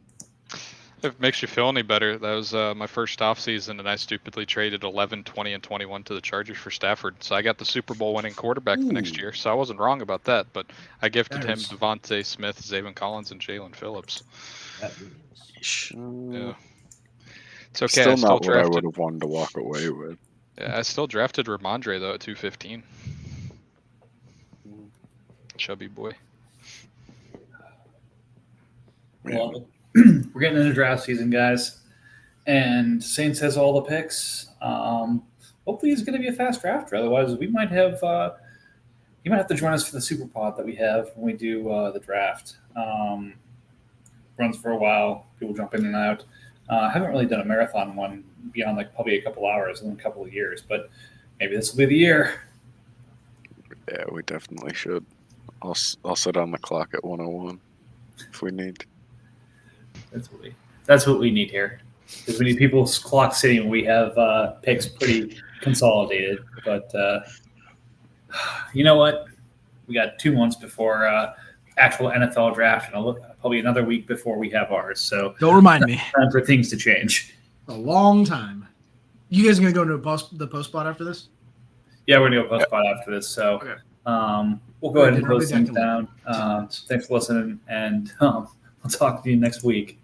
If it makes you feel any better, that was my first offseason, and I stupidly traded 11, 20, and 21 to the Chargers for Stafford. So I got the Super Bowl winning quarterback the next year. So I wasn't wrong about that. But I gifted him Nice. Devontae Smith, Zayvon Collins, and Jalen Phillips. Yeah. It's okay. Still I still not what I drafted. would have wanted to walk away with. Yeah, I still drafted Ramondre though at 215. Chubby boy. Well, we're getting into draft season, guys, and Saints has all the picks. Hopefully, it's going to be a fast drafter. Otherwise, we might have you might have to join us for the super pod that we have when we do the draft. Runs for a while. People jump in and out. I haven't really done a marathon one beyond like probably a couple hours in a couple of years, but maybe this will be the year. Yeah, we definitely should. I'll sit on the clock at 101 if we need. That's what we need here. Because we need people's clock sitting when we have picks pretty consolidated. But you know what? We got 2 months before actual NFL draft, and probably another week before we have ours. So Don't remind me. time for things to change. A long time. You guys gonna go into the post spot after this? Yeah, we're gonna go post spot after this. So Okay. we'll go ahead and I'll be close back things in down. minutes. Thanks for listening, and I'll talk to you next week.